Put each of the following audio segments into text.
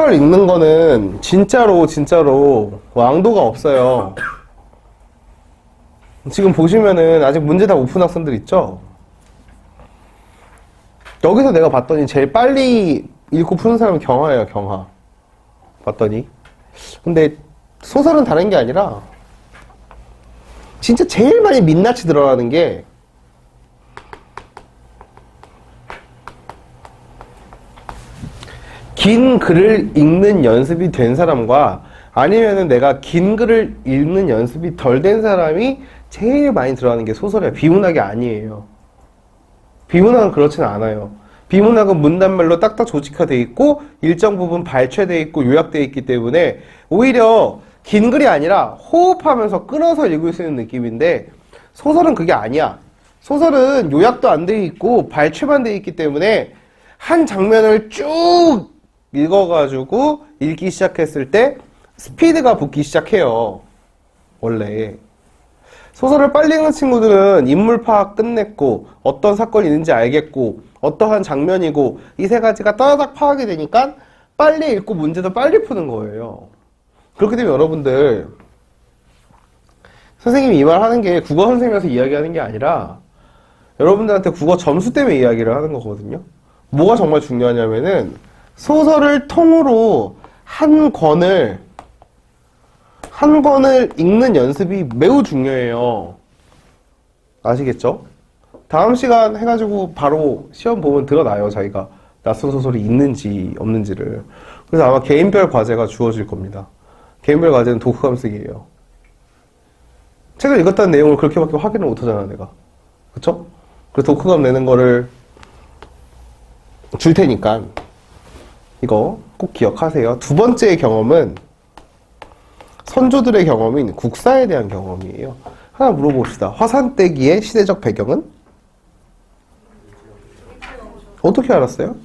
사걸 읽는 거는 진짜로 왕도가 없어요. 지금 보시면은 아직 문제 다 못 푼 학생들 있죠? 여기서 내가 봤더니 제일 빨리 읽고 푸는 사람은 경하예요, 경하. 봤더니. 근데 소설은 다른 게 아니라 진짜 제일 많이 민낯이 들어가는 게 긴 글을 읽는 연습이 된 사람과 아니면은 내가 긴 글을 읽는 연습이 덜 된 사람이 제일 많이 들어가는 게 소설이에요. 비문학이 아니에요. 비문학은 그렇진 않아요. 비문학은 문단말로 딱딱 조직화되어 있고 일정 부분 발췌되어 있고 요약되어 있기 때문에 오히려 긴 글이 아니라 호흡하면서 끊어서 읽을 수 있는 느낌인데 소설은 그게 아니야. 소설은 요약도 안 되어 있고 발췌만 되어 있기 때문에 한 장면을 쭉 읽어가지고 읽기 시작했을 때 스피드가 붙기 시작해요. 원래. 소설을 빨리 읽는 친구들은 인물 파악 끝냈고 어떤 사건이 있는지 알겠고 어떠한 장면이고 이 세 가지가 따다닥 파악이 되니까 빨리 읽고 문제도 빨리 푸는 거예요. 그렇게 되면 여러분들 선생님이 이 말 하는 게 국어 선생님이라서 이야기하는 게 아니라 여러분들한테 국어 점수 때문에 이야기를 하는 거거든요. 뭐가 정말 중요하냐면은 소설을 통으로 한 권을 읽는 연습이 매우 중요해요. 아시겠죠? 다음 시간 해가지고 바로 시험 보면 드러나요. 자기가 낯선 소설이 있는지 없는지를. 그래서 아마 개인별 과제가 주어질 겁니다. 개인별 과제는 독후감 쓰기예요. 책을 읽었다는 내용을 그렇게밖에 확인을 못하잖아 내가. 그쵸? 그래서 독후감 내는 거를 줄 테니까 이거 꼭 기억하세요. 두 번째 경험은 선조들의 경험인 국사에 대한 경험이에요. 하나 물어봅시다. 화산떼기의 시대적 배경은? 어떻게 알았어요?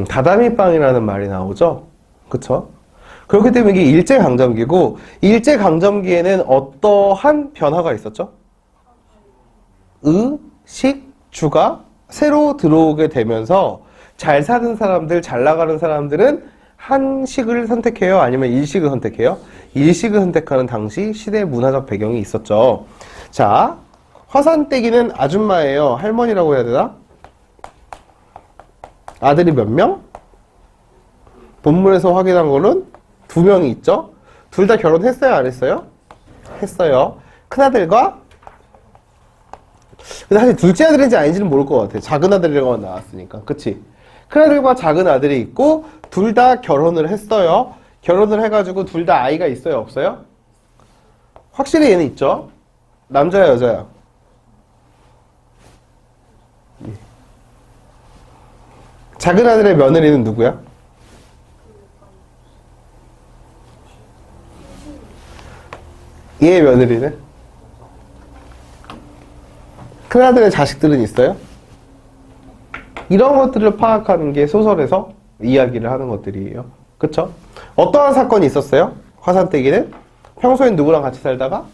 다다미빵이라는 말이 나오죠? 그쵸? 그렇기 때문에 이게 일제강점기고 일제강점기에는 어떠한 변화가 있었죠? 의, 식, 주가 새로 들어오게 되면서 잘 사는 사람들, 잘 나가는 사람들은 한식을 선택해요? 아니면 일식을 선택해요? 일식을 선택하는 당시 시대 문화적 배경이 있었죠. 자, 화산떼기는 아줌마예요. 할머니라고 해야 되나? 아들이 몇 명? 본문에서 확인한 거는 2명이 있죠? 둘 다 결혼했어요? 안 했어요? 했어요. 큰아들과 근데 사실 둘째 아들인지 아닌지는 모를 것 같아. 작은 아들이라고만 나왔으니까. 그치? 큰아들과 작은 아들이 있고 둘 다 결혼을 했어요. 결혼을 해가지고 둘 다 아이가 있어요? 없어요? 확실히 얘는 있죠? 남자야 여자야? 작은 아들의 며느리는 누구야? 얘의 며느리는? 큰아들의 자식들은 있어요? 이런 것들을 파악하는 게 소설에서 이야기를 하는 것들이에요. 그쵸? 어떠한 사건이 있었어요? 화산떼기는? 평소엔 누구랑 같이 살다가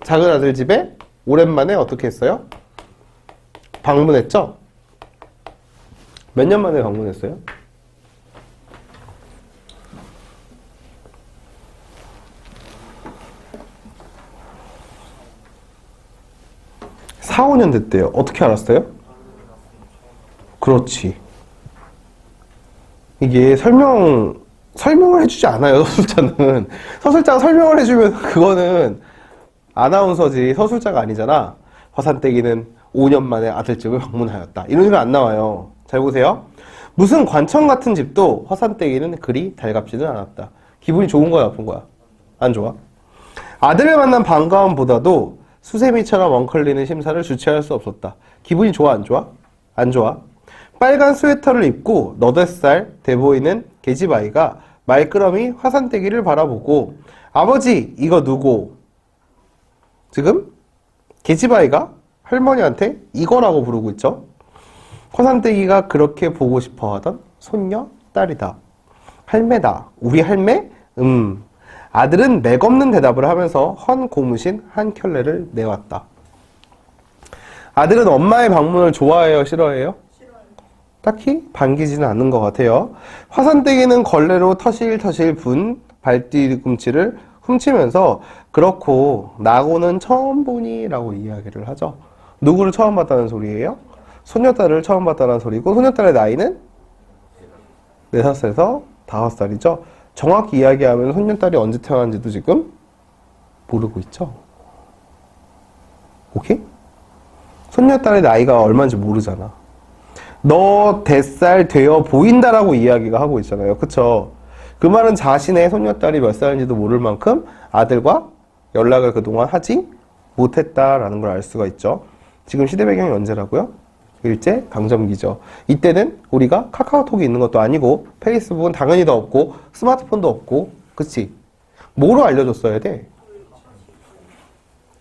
작은 아들 집에 오랜만에 어떻게 했어요? 방문했죠? 몇 년 만에 방문했어요? (4, 5년) 됐대요. 어떻게 알았어요? 그렇지. 이게 설명을 해주지 않아요, 서술자는. 서술자가 설명을 해주면 그거는 아나운서지 서술자가 아니잖아. 화산떼기는 5년 만에 아들집을 방문하였다. 이런 식으로 안 나와요. 잘 보세요. 무슨 관청 같은 집도 화산떼기는 그리 달갑지는 않았다. 기분이 좋은 거야, 나쁜 거야? 안 좋아? 아들을 만난 반가움보다도 수세미처럼 엉클리는 심사를 주체할 수 없었다. 기분이 좋아, 안 좋아? 안 좋아. 빨간 스웨터를 입고 너댓살 돼 보이는 계집아이가 말끄러미 화산떼기를 바라보고 아버지, 이거 누구? 지금 계집아이가 할머니한테 이거라고 부르고 있죠. 화산떼기가 그렇게 보고 싶어하던 손녀 딸이다. 할매다. 우리 할매? 아들은 맥없는 대답을 하면서 헌 고무신 한 켤레를 내왔다. 아들은 엄마의 방문을 좋아해요? 싫어해요? 딱히 반기지는 않는 것 같아요. 화산대기는 걸레로 터실터실 분 발뒤꿈치를 훔치면서 그렇고 나고는 처음 보니 라고 이야기를 하죠. 누구를 처음 봤다는 소리예요? 소녀딸을 처음 봤다는 소리고 소녀딸의 나이는 4살에서 5살이죠. 정확히 이야기하면 소녀딸이 언제 태어난지도 지금 모르고 있죠. 오케이? 소녀딸의 나이가 얼마인지 모르잖아. 너 5살 되어 보인다라고 이야기가 하고 있잖아요. 그쵸? 그 말은 자신의 소녀딸이 몇 살인지도 모를 만큼 아들과 연락을 그동안 하지 못했다라는 걸 알 수가 있죠. 지금 시대 배경이 언제라고요? 일제 강점기죠. 이때는 우리가 카카오톡이 있는 것도 아니고 페이스북은 당연히 더 없고 스마트폰도 없고 그치? 뭐로 알려줬어야 돼?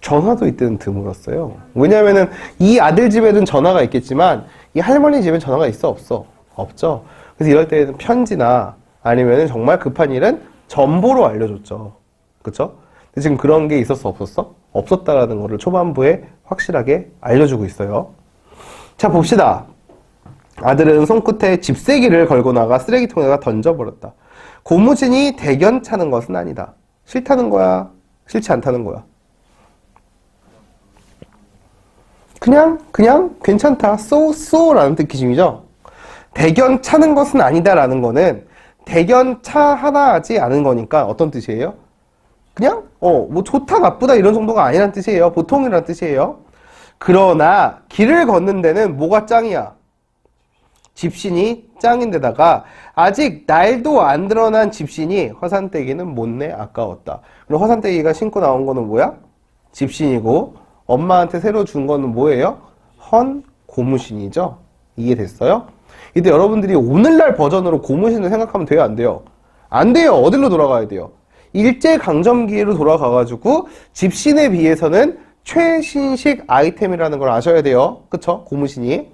전화도 이때는 드물었어요. 왜냐면은 이 아들 집에는 전화가 있겠지만 이 할머니 집엔 전화가 있어 없어? 없죠. 그래서 이럴 때는 편지나 아니면은 정말 급한 일은 전보로 알려줬죠. 그쵸? 근데 지금 그런 게 있었어 없었어? 없었다라는 거를 초반부에 확실하게 알려주고 있어요. 자 봅시다. 아들은 손끝에 집세기를 걸고 나가 쓰레기통에다 던져버렸다. 고무신이 대견차는 것은 아니다. 싫다는 거야? 싫지 않다는 거야? 그냥 괜찮다. 라는 뜻이죠. 대견차는 것은 아니다라는 거는 대견차 하나 하지 않은 거니까 어떤 뜻이에요? 그냥 뭐 좋다 나쁘다 이런 정도가 아니란 뜻이에요. 보통이란 뜻이에요. 그러나 길을 걷는 데는 뭐가 짱이야? 집신이 짱인데다가 아직 날도 안 드러난 집신이 화산대기는 못내 아까웠다. 그럼 화산대기가 신고 나온 거는 뭐야? 집신이고 엄마한테 새로 준 거는 뭐예요? 헌 고무신이죠. 이해됐어요? 이때 여러분들이 오늘날 버전으로 고무신을 생각하면 돼요? 안 돼요? 안 돼요. 어디로 돌아가야 돼요? 일제강점기로 돌아가가지고 집신에 비해서는 최신식 아이템이라는 걸 아셔야 돼요. 그쵸? 고무신이.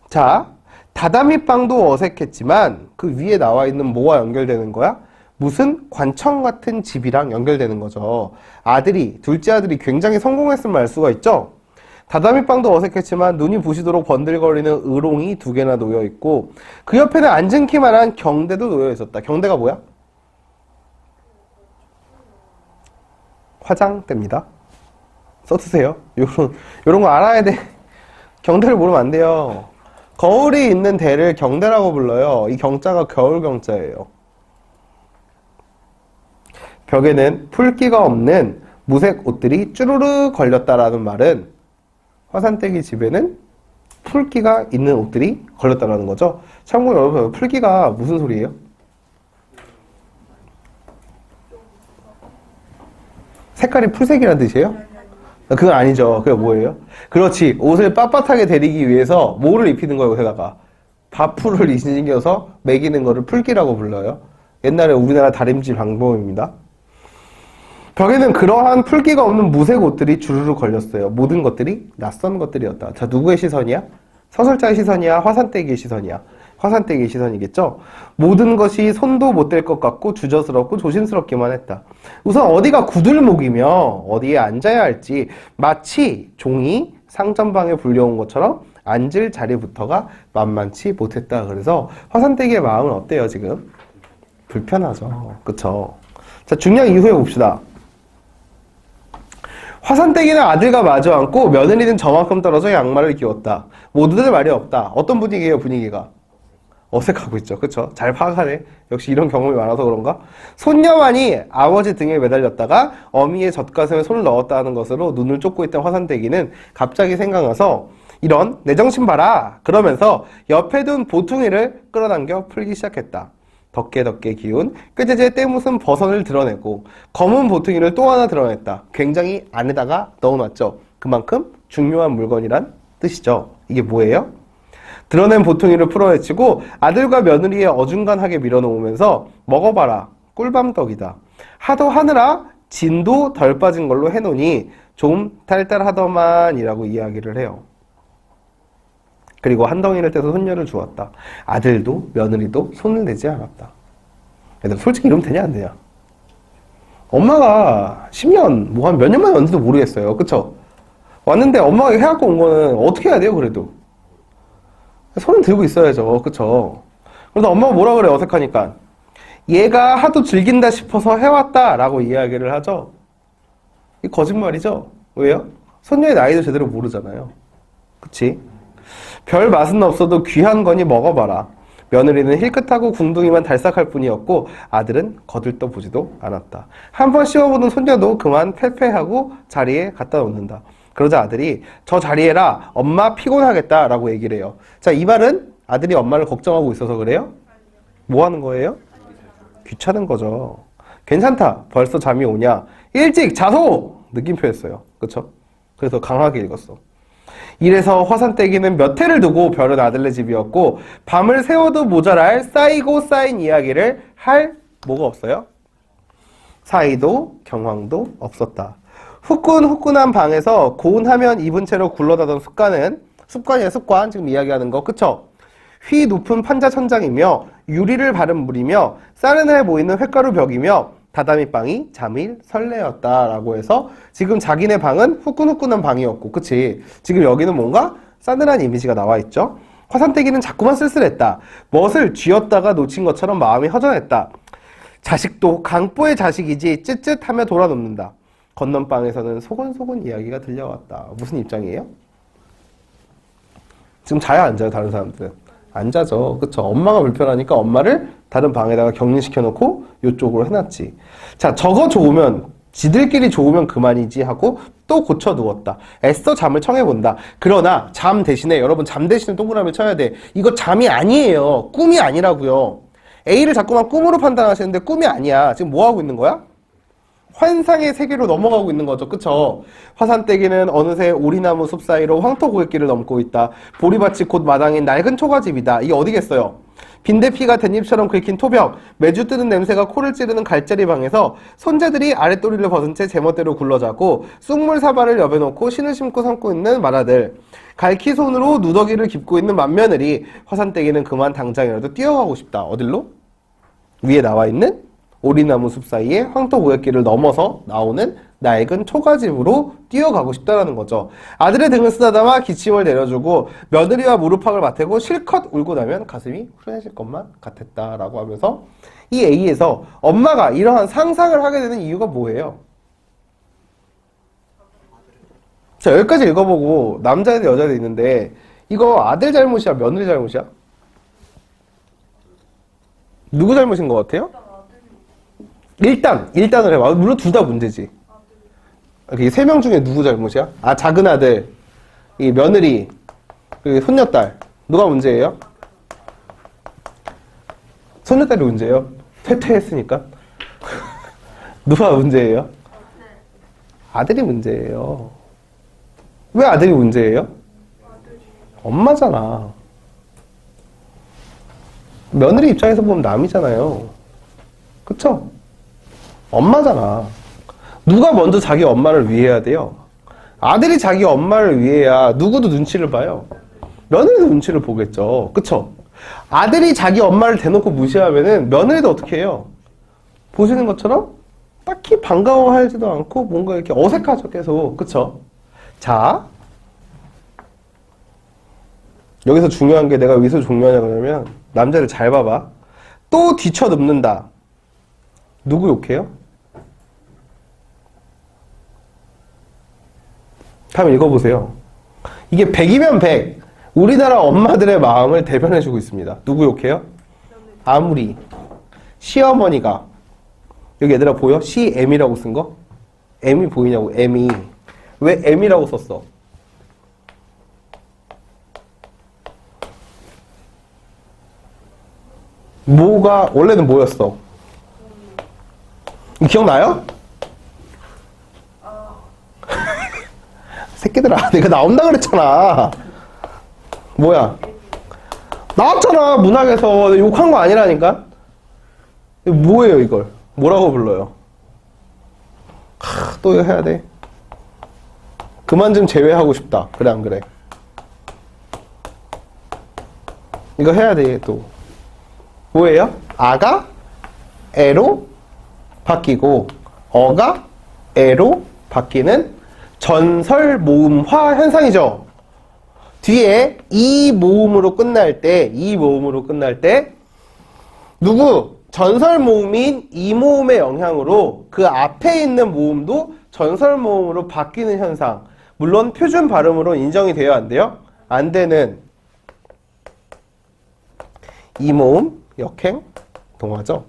자, 다다미빵도 어색했지만 그 위에 나와 있는 뭐와 연결되는 거야? 무슨 관청 같은 집이랑 연결되는 거죠. 둘째 아들이 굉장히 성공했음을 알 수가 있죠. 다다미빵도 어색했지만 눈이 부시도록 번들거리는 으롱이 2개나 놓여 있고 그 옆에는 앉은 키만한 경대도 놓여 있었다. 경대가 뭐야? 화장대입니다. 써두세요. 요런 거 알아야 돼. 경대를 모르면 안 돼요. 거울이 있는 대를 경대라고 불러요. 이 경자가 겨울 경자예요. 벽에는 풀기가 없는 무색 옷들이 쭈루루 걸렸다라는 말은 화산대기 집에는 풀기가 있는 옷들이 걸렸다라는 거죠. 참고로 여러분, 풀기가 무슨 소리예요? 색깔이 풀색이라는 뜻이에요? 그건 아니죠. 그게 뭐예요? 그렇지. 옷을 빳빳하게 데리기 위해서 뭐를 입히는 거예요, 옷에다가? 밥풀을 이신겨서 먹이는 거를 풀기라고 불러요. 옛날에 우리나라 다림질 방법입니다. 벽에는 그러한 풀기가 없는 무색 옷들이 주르르 걸렸어요. 모든 것들이 낯선 것들이었다. 자, 누구의 시선이야? 서술자의 시선이야? 화산대기의 시선이야? 화산대기의 시선이겠죠? 모든 것이 손도 못 댈 것 같고 주저스럽고 조심스럽기만 했다. 우선 어디가 구들목이며 어디에 앉아야 할지 마치 종이 상전방에 불려온 것처럼 앉을 자리부터가 만만치 못했다. 그래서 화산대기의 마음은 어때요 지금? 불편하죠. 그쵸? 자, 중량 이후에 봅시다. 화산대기는 아들과 마주 앉고 며느리는 저만큼 떨어져 양말을 끼웠다. 모두들 말이 없다. 어떤 분위기예요, 분위기가? 어색하고 있죠. 그쵸? 잘 파악하네. 역시 이런 경험이 많아서 그런가? 손녀만이 아버지 등에 매달렸다가 어미의 젖가슴에 손을 넣었다 하는 것으로 눈을 쫓고 있던 화산대기는 갑자기 생각나서 이런 내 정신 봐라! 그러면서 옆에 둔 보퉁이를 끌어당겨 풀기 시작했다. 덕게 기운 꾀재재 때묻은 버선을 드러내고 검은 보퉁이를 또 하나 드러냈다. 굉장히 안에다가 넣어놨죠. 그만큼 중요한 물건이란 뜻이죠. 이게 뭐예요? 드러낸 보퉁이를 풀어헤치고 아들과 며느리에 어중간하게 밀어놓으면서 먹어봐라. 꿀밤떡이다. 하도 하느라 진도 덜 빠진 걸로 해놓으니 좀 탈탈하더만 이라고 이야기를 해요. 그리고 한 덩이를 떼서 손녀를 주었다. 아들도 며느리도 손을 내지 않았다. 얘들 솔직히 이러면 되냐 안 되냐? 엄마가 10년 뭐 한 몇 년만에 왔는지도 모르겠어요. 그쵸? 왔는데 엄마가 해갖고 온 거는 어떻게 해야 돼요 그래도? 손은 들고 있어야죠. 그쵸? 그래서 엄마가 뭐라 그래, 어색하니까. 얘가 하도 즐긴다 싶어서 해왔다 라고 이야기를 하죠. 이 거짓말이죠? 왜요? 손녀의 나이도 제대로 모르잖아요. 그치? 별 맛은 없어도 귀한 거니 먹어봐라. 며느리는 힐끗하고 궁둥이만 달싹할 뿐이었고 아들은 거들떠보지도 않았다. 한번 씌워보는 손녀도 그만 패패하고 자리에 갖다 놓는다. 그러자 아들이 저 자리에라 엄마 피곤하겠다 라고 얘기를 해요. 자, 이 말은 아들이 엄마를 걱정하고 있어서 그래요? 뭐 하는 거예요? 귀찮은 거죠. 괜찮다. 벌써 잠이 오냐? 일찍 자소! 느낌표였어요. 그쵸? 그래서 강하게 읽었어. 이래서 화산떼기는 몇 해를 두고 별은 아들네 집이었고 밤을 새워도 모자랄 쌓이고 쌓인 이야기를 할 뭐가 없어요? 사이도 경황도 없었다. 후끈후끈한 방에서 고운하면 입은 채로 굴러다던 습관이에요. 습관. 지금 이야기하는 거. 그쵸? 휘 높은 판자 천장이며 유리를 바른 물이며 싸른해 보이는 횟가루 벽이며 다다미방이 잠일 설레였다라고 해서 지금 자기네 방은 후끈후끈한 방이었고, 그치? 지금 여기는 뭔가 싸늘한 이미지가 나와 있죠? 화산떼기는 자꾸만 쓸쓸했다. 멋을 쥐었다가 놓친 것처럼 마음이 허전했다. 자식도 강뽀의 자식이지 쯧쯧하며 돌아눕는다. 건넌방에서는 소곤소곤 이야기가 들려왔다. 무슨 입장이에요? 지금 자야 안 자요, 다른 사람들은? 안 자죠. 그쵸? 엄마가 불편하니까 엄마를 다른 방에다가 격리시켜 놓고 이쪽으로 해놨지. 자, 저거 좋으면, 지들끼리 좋으면 그만이지 하고 또 고쳐 누웠다. 애써 잠을 청해본다. 그러나 잠 대신에, 여러분 잠 대신에 동그라미 쳐야 돼. 이거 잠이 아니에요. 꿈이 아니라고요. A를 자꾸만 꿈으로 판단하시는데 꿈이 아니야. 지금 뭐 하고 있는 거야? 환상의 세계로 넘어가고 있는 거죠. 그쵸? 화산떼기는 어느새 오리나무 숲 사이로 황토고갯길을 넘고 있다. 보리밭이 곧 마당인 낡은 초가집이다. 이게 어디겠어요? 빈대피가 댄잎처럼 긁힌 토벽, 매주 뜨는 냄새가 코를 찌르는 갈짜리 방에서 손자들이 아랫도리를 벗은 채 제멋대로 굴러자고 쑥물 사발을 옆에 놓고 신을 심고 삼고 있는 마라들, 갈퀴 손으로 누더기를 깁고 있는 맏며느리. 화산떼기는 그만 당장이라도 뛰어가고 싶다. 어딜로? 위에 나와 있는 오리나무 숲 사이에 황토고갯길을 넘어서 나오는 낡은 초가집으로 뛰어가고 싶다라는 거죠. 아들의 등을 쓰다듬아 기침을 내려주고 며느리와 무릎팍을 맞대고 실컷 울고 나면 가슴이 후련해질 것만 같았다라고 하면서 이 A에서 엄마가 이러한 상상을 하게 되는 이유가 뭐예요? 자, 여기까지 읽어보고 남자애들 여자애들 있는데 이거 아들 잘못이야, 며느리 잘못이야? 누구 잘못인 것 같아요? 일단을 해봐. 물론 둘 다 문제지. 이 세 명 중에 누구 잘못이야? 아, 작은 아들, 이 며느리, 그리고 손녀딸. 누가 문제예요? 손녀딸이 문제예요. 퇴퇴했으니까. 누가 문제예요? 아들이 문제예요. 왜 아들이 문제예요? 엄마잖아. 며느리 입장에서 보면 남이잖아요. 그쵸? 엄마잖아. 누가 먼저 자기 엄마를 위해야 돼요? 아들이 자기 엄마를 위해야 누구도 눈치를 봐요. 며느리도 눈치를 보겠죠. 그쵸? 아들이 자기 엄마를 대놓고 무시하면은 며느리도 어떻게 해요? 보시는 것처럼 딱히 반가워하지도 않고 뭔가 이렇게 어색하죠, 계속. 그쵸? 자, 여기서 중요한 게 내가 여기서 중요하냐 그러면 남자를 잘 봐봐. 또 뒤쳐눕는다. 누구 욕해요? 한번 읽어보세요. 이게 100이면 100. 우리나라 엄마들의 마음을 대변해주고 있습니다. 누구 욕해요? 아무리 시어머니가, 여기 얘들아 보여? 시엠이라고 쓴 거? M이 보이냐고. M이 왜 M이라고 썼어? 뭐가 원래는 뭐였어? 기억나요? 새끼들아, 내가 나온다 그랬잖아. 뭐야? 나왔잖아, 문학에서. 욕한 거 아니라니까? 뭐예요, 이걸? 뭐라고 불러요? 또 이거 해야 돼. 그만 좀 제외하고 싶다. 그래, 안 그래? 이거 해야 돼, 또. 뭐예요? 아가 애로 바뀌고 어가 애로 바뀌는 전설 모음화 현상이죠. 뒤에 이 모음으로 끝날 때, 누구? 전설 모음인 이 모음의 영향으로 그 앞에 있는 모음도 전설 모음으로 바뀌는 현상. 물론 표준 발음으로 인정이 돼요, 안 돼요? 안 되는 이 모음, 역행, 동화죠.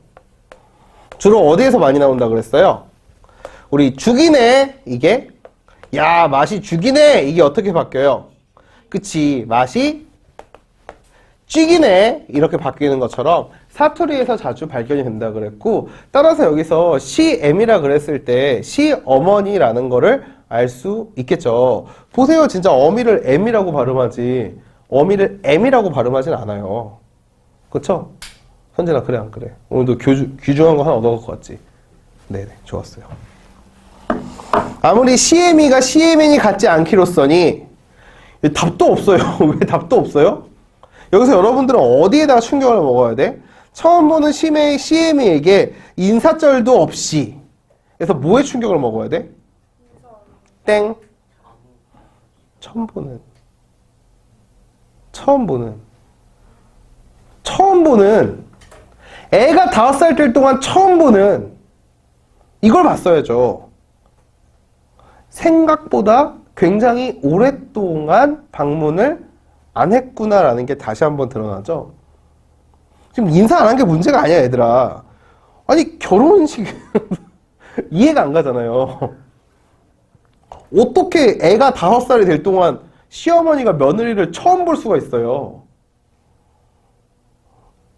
주로 어디에서 많이 나온다 그랬어요? 우리 죽이네, 이게. 야, 맛이 죽이네, 이게 어떻게 바뀌어요? 그치, 맛이 찌기네, 이렇게 바뀌는 것처럼 사투리에서 자주 발견이 된다 그랬고, 따라서 여기서 시엠이라 그랬을 때 시어머니라는 거를 알 수 있겠죠. 보세요, 진짜 어미를 M이라고 발음하지 어미를 M이라고 발음하진 않아요. 그쵸? 현진아, 그래 안 그래? 오늘도 귀중한 거 하나 얻어갈 것 같지? 네네, 좋았어요. 아무리 시애미가 시애민이 같지 않기로써니 답도 없어요. 왜 답도 없어요? 여기서 여러분들은 어디에다가 충격을 먹어야 돼? 처음 보는 시애미에게 인사절도 없이, 그래서 뭐에 충격을 먹어야 돼? 땡. 처음 보는 애가 5살 될 동안 처음 보는 이걸 봤어야죠. 생각보다 굉장히 오랫동안 방문을 안 했구나라는 게 다시 한번 드러나죠. 지금 인사 안 한 게 문제가 아니야, 얘들아. 아니, 결혼식 이해가 안 가잖아요. 어떻게 애가 5살이 될 동안 시어머니가 며느리를 처음 볼 수가 있어요.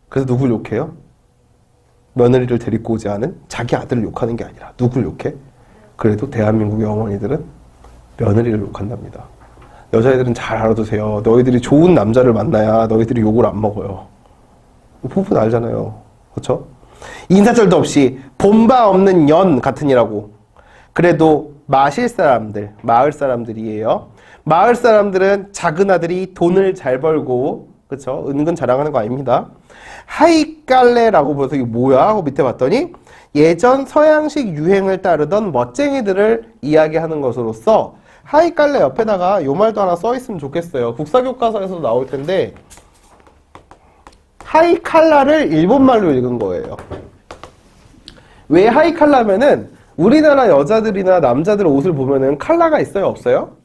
그래서 누굴 욕해요? 며느리를 데리고 오지 않은 자기 아들을 욕하는 게 아니라 누굴 욕해? 그래도 대한민국의 어머니들은 며느리를 욕한답니다. 여자애들은 잘 알아두세요. 너희들이 좋은 남자를 만나야 너희들이 욕을 안 먹어요. 부부는 알잖아요. 그렇죠? 인사절도 없이 본바 없는 연 같으니라고. 그래도 마실 사람들, 마을 사람들이에요. 마을 사람들은 작은 아들이 돈을 잘 벌고, 그쵸? 은근 자랑하는 거 아닙니다. 하이깔레라고 불러서 이게 뭐야? 하고 밑에 봤더니 예전 서양식 유행을 따르던 멋쟁이들을 이야기하는 것으로서 하이깔레 옆에다가 요 말도 하나 써 있으면 좋겠어요. 국사교과서에서도 나올 텐데 하이칼라를 일본말로 읽은 거예요. 왜 하이칼라면은 우리나라 여자들이나 남자들 옷을 보면은 칼라가 있어요? 없어요?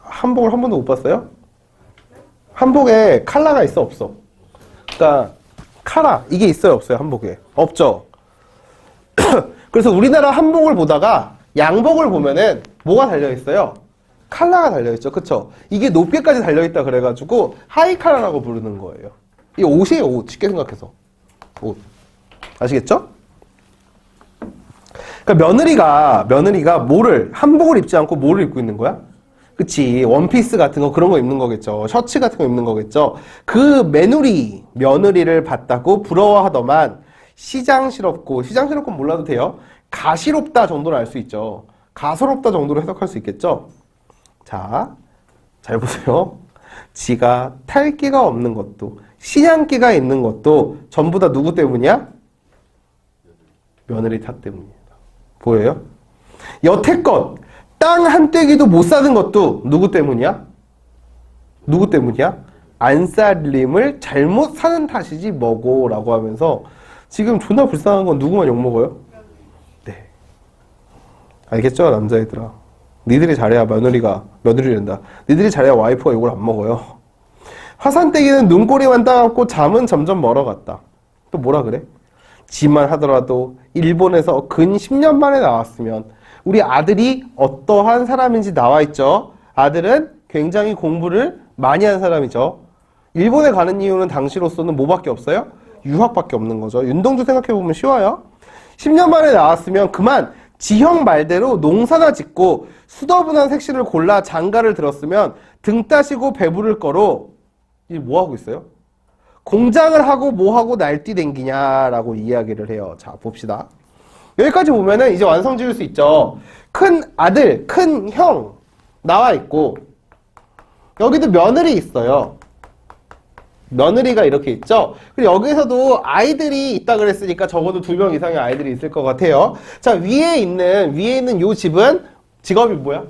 한복을 한 번도 못 봤어요? 한복에 칼라가 있어? 없어? 그러니까 카라 이게 있어요? 없어요? 한복에? 없죠? 그래서 우리나라 한복을 보다가 양복을 보면은 뭐가 달려있어요? 칼라가 달려있죠. 그쵸? 이게 높게까지 달려있다 그래가지고 하이칼라라고 부르는 거예요. 이 옷이에요. 옷. 쉽게 생각해서. 옷. 아시겠죠? 그러니까 며느리가 뭐를 한복을 입지 않고 뭐를 입고 있는 거야? 그치, 원피스 같은 거 그런 거 입는 거겠죠. 셔츠 같은 거 입는 거겠죠. 그 며느리를 봤다고 부러워하더만 시장스럽고 몰라도 돼요. 가시롭다 정도로 알 수 있죠. 가소롭다 정도로 해석할 수 있겠죠. 자, 잘 보세요. 지가 탈기가 없는 것도 신양기가 있는 것도 전부 다 누구 때문이야? 며느리 탓 때문입니다. 보여요? 여태껏 땅 한 떼기도 못 사는 것도 누구 때문이야? 누구 때문이야? 안살림을 잘못 사는 탓이지 뭐고 라고 하면서 지금 존나 불쌍한 건 누구만 욕먹어요? 네. 알겠죠? 남자애들아. 니들이 잘해야 며느리 된다. 니들이 잘해야 와이프가 욕을 안 먹어요. 화산떼기는 눈꼬리만 따갑고 잠은 점점 멀어갔다. 또 뭐라 그래? 지만 하더라도 일본에서 근 10년 만에 나왔으면 우리 아들이 어떠한 사람인지 나와있죠. 아들은 굉장히 공부를 많이 한 사람이죠. 일본에 가는 이유는 당시로서는 뭐밖에 없어요? 유학밖에 없는 거죠. 윤동주 생각해보면 쉬워요. 10년 만에 나왔으면 그만 지형 말대로 농사나 짓고 수더분한 색신을 골라 장가를 들었으면 등 따시고 배부를 거로 이 뭐 하고 있어요? 공장을 하고 뭐 하고 날뛰 댕기냐라고 이야기를 해요. 자, 봅시다. 여기까지 보면은 이제 완성 지을 수 있죠. 큰 아들, 큰 형 나와 있고 여기도 며느리 있어요. 며느리가 이렇게 있죠. 그리고 여기서도 아이들이 있다 그랬으니까 적어도 2명 이상의 아이들이 있을 것 같아요. 자, 위에 있는 요 집은 직업이 뭐야?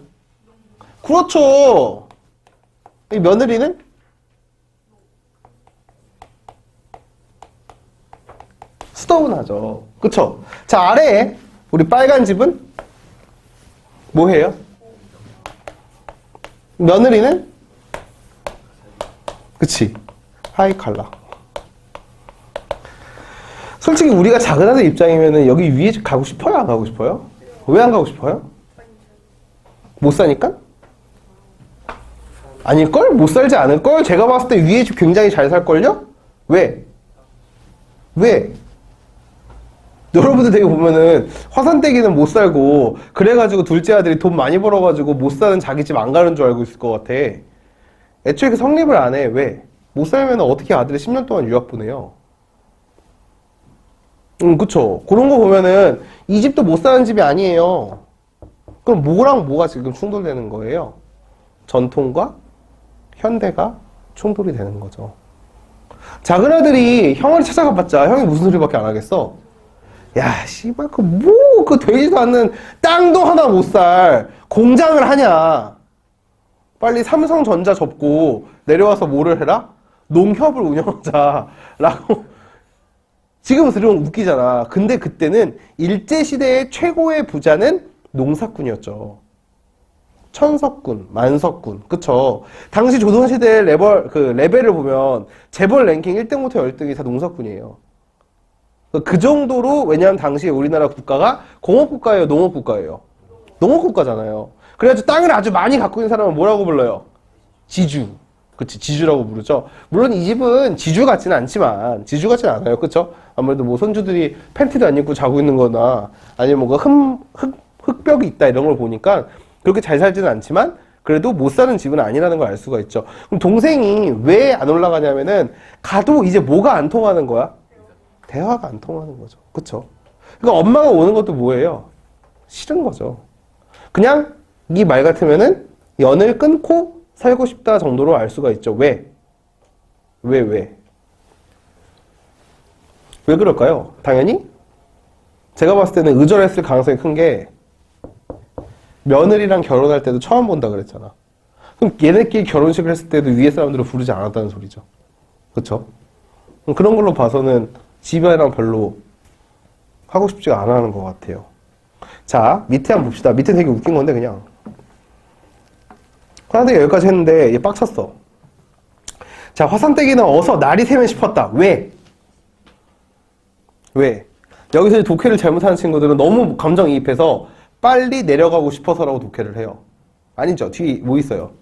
그렇죠. 이 며느리는 수더분하죠. 그쵸? 자, 아래에 우리 빨간 집은 뭐해요? 며느리는? 그치? 하이 칼라. 솔직히 우리가 작은 아들 입장이면은 여기 위에 집 가고 싶어요? 안 가고 싶어요? 왜 안 가고 싶어요? 못 사니까? 아닐걸? 못 살지 않을걸? 제가 봤을 때 위에 집 굉장히 잘 살걸요? 왜? 왜? 여러분들 되게 보면은 화산대기는 못 살고 그래가지고 둘째 아들이 돈 많이 벌어가지고 못 사는 자기 집 안 가는 줄 알고 있을 것 같아. 애초에 그 성립을 안 해. 왜? 못 살면 어떻게 아들을 10년 동안 유학 보내요? 그쵸. 그런 거 보면은 이 집도 못 사는 집이 아니에요. 그럼 뭐랑 뭐가 지금 충돌되는 거예요? 전통과 현대가 충돌이 되는 거죠. 작은 아들이 형을 찾아가 봤자 형이 무슨 소리밖에 안 하겠어? 야, 씨발, 그 되지도 않는 땅도 하나 못 살 공장을 하냐? 빨리 삼성전자 접고 내려와서 뭐를 해라? 농협을 운영하자. 라고. 지금 들으면 웃기잖아. 근데 그때는 일제시대의 최고의 부자는 농사꾼이었죠. 천석군, 만석군. 그쵸? 당시 조선시대의 레벨을 보면 재벌 랭킹 1등부터 10등이 다 농사꾼이에요. 그 정도로, 왜냐하면 당시에 우리나라 국가가 공업국가예요, 농업국가예요? 농업국가잖아요. 그래가지고 땅을 아주 많이 갖고 있는 사람은 뭐라고 불러요? 지주. 그치, 지주라고 부르죠. 물론 이 집은 지주 같지는 않지만, 지주 같지는 않아요. 그쵸? 아무래도 뭐 손주들이 팬티도 안 입고 자고 있는 거나, 아니면 뭔가 흙벽이 있다 이런 걸 보니까 그렇게 잘 살지는 않지만, 그래도 못 사는 집은 아니라는 걸 알 수가 있죠. 그럼 동생이 왜 안 올라가냐면은, 가도 이제 뭐가 안 통하는 거야? 대화가 안 통하는 거죠. 그쵸? 그러니까 엄마가 오는 것도 뭐예요? 싫은 거죠. 그냥 이 말 같으면은 연을 끊고 살고 싶다 정도로 알 수가 있죠. 왜? 왜 그럴까요? 당연히 제가 봤을 때는 의절했을 가능성이 큰 게 며느리랑 결혼할 때도 처음 본다 그랬잖아. 그럼 얘네끼리 결혼식을 했을 때도 위에 사람들을 부르지 않았다는 소리죠. 그쵸? 그런 걸로 봐서는 집안이랑 별로 하고 싶지가 않아 하는 것 같아요. 자, 밑에 한번 봅시다. 밑에 되게 웃긴 건데 그냥 화산대기 여기까지 했는데 얘 빡쳤어. 자, 화산대기는 어서 날이 새면 싶었다. 왜? 여기서 독해를 잘못하는 친구들은 너무 감정이입해서 빨리 내려가고 싶어서라고 독해를 해요. 아니죠. 뒤에 뭐 있어요?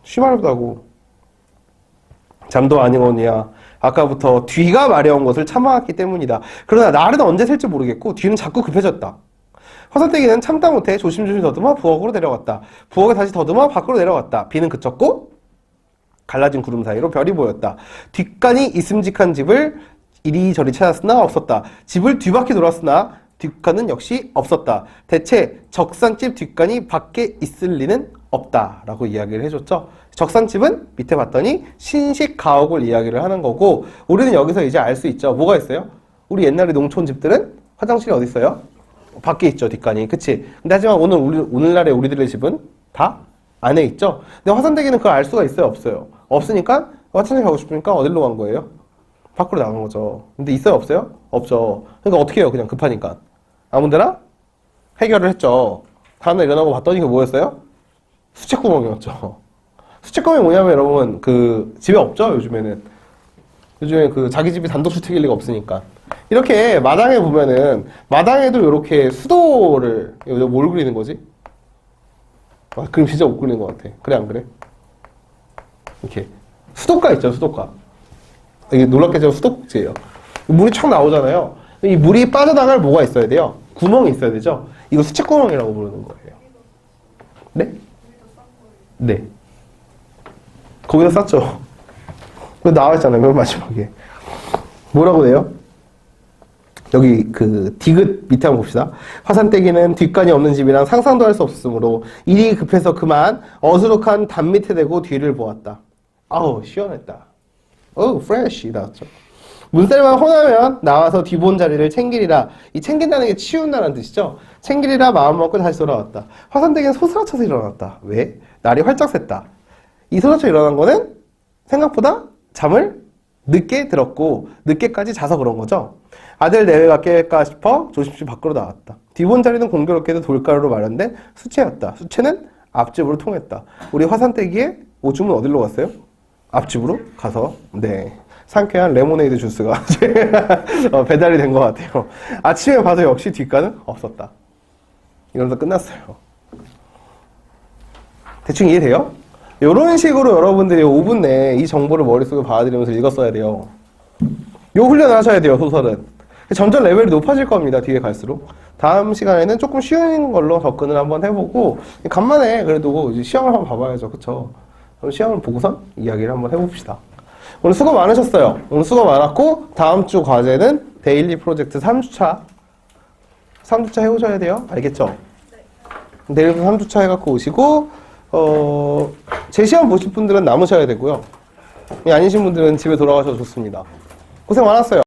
쉬마르다고. 잠도 아니거니야. 아까부터 뒤가 마려운 것을 참아왔기 때문이다. 그러나 날은 언제 셀지 모르겠고 뒤는 자꾸 급해졌다. 화산대기는 참다 못해 조심조심 더듬어 부엌으로 내려갔다. 부엌에 다시 더듬어 밖으로 내려갔다. 비는 그쳤고 갈라진 구름 사이로 별이 보였다. 뒷간이 있음직한 집을 이리저리 찾았으나 없었다. 집을 뒤바퀴 돌았으나 뒷간은 역시 없었다. 대체 적산집 뒷간이 밖에 있을 리는 없다 라고 이야기를 해줬죠. 적산집은 밑에 봤더니 신식 가옥을 이야기를 하는 거고, 우리는 여기서 이제 알 수 있죠. 뭐가 있어요? 우리 옛날에 농촌 집들은 화장실이 어디 있어요? 밖에 있죠, 뒷간이. 그치? 근데 하지만 오늘날의 우리들의 집은 다 안에 있죠. 근데 화산대기는 그걸 알 수가 있어요, 없어요? 없으니까 화장실 가고 싶으니까 어디로 간 거예요? 밖으로 나간 거죠. 근데 있어요, 없어요? 없죠. 그러니까 어떻게 해요? 그냥 급하니까 아무데나 해결을 했죠. 다음날 일어나고 봤더니 그게 뭐였어요? 수채구멍이었죠. 수채구멍이 뭐냐면 여러분, 그 집에 없죠, 요즘에는. 요즘에 그 자기 집이 단독주택일 리가 없으니까. 이렇게 마당에 보면은 마당에도 이렇게 수도를, 여기다 뭘 그리는 거지? 아, 그림 진짜 못 그리는 것 같아. 그래, 안 그래? 이렇게 수도가 있죠, 수도가. 이게 놀랍게도 수도꼭지예요. 물이 촥 나오잖아요. 이 물이 빠져나갈 뭐가 있어야 돼요? 구멍이 있어야 되죠? 이거 수채구멍이라고 부르는 거예요. 네? 네. 거기다 쌌죠. 나와 있잖아요, 맨 마지막에. 뭐라고 돼요? 여기 그 디귿 밑에 한번 봅시다. 화산대기는 뒷간이 없는 집이랑 상상도 할 수 없으므로 일이 급해서 그만 어수룩한 담 밑에 대고 뒤를 보았다. 아우, 시원했다. 어우, 프레쉬 나왔죠. 문살만 혼하면 나와서 뒤본 자리를 챙기리라. 이 챙긴다는 게 치운다는 뜻이죠. 챙기리라 마음 먹고 다시 돌아왔다. 화산대기는 소스라쳐서 일어났다. 왜? 날이 활짝 샜다. 이소자처럼 일어난 거는 생각보다 잠을 늦게 들었고 늦게까지 자서 그런 거죠. 아들 내외가 깰까 싶어 조심스레 밖으로 나왔다. 뒤본 자리는 공교롭게도 돌가루로 마련된 수채였다. 수채는 앞집으로 통했다. 우리 화산떼기의 오줌은 어디로 갔어요? 앞집으로 가서 네 상쾌한 레모네이드 주스가 배달이 된 것 같아요. 아침에 봐도 역시 뒷가는 없었다. 이러면서 끝났어요. 대충 이해돼요? 이런 식으로 여러분들이 5분 내에 이 정보를 머릿속에 받아들이면서 읽었어야 돼요. 요 훈련을 하셔야 돼요, 소설은. 점점 레벨이 높아질 겁니다, 뒤에 갈수록. 다음 시간에는 조금 쉬운 걸로 접근을 한번 해보고, 간만에 그래도 이제 시험을 한번 봐봐야죠, 그쵸? 그럼 시험을 보고선 이야기를 한번 해봅시다. 오늘 수고 많으셨어요. 오늘 수고 많았고, 다음 주 과제는 데일리 프로젝트 3주차. 3주차 해오셔야 돼요. 알겠죠? 네. 내일부터 3주차 해갖고 오시고, 제 시험 보실 분들은 남으셔야 되고요. 아니신 분들은 집에 돌아가셔도 좋습니다. 고생 많았어요.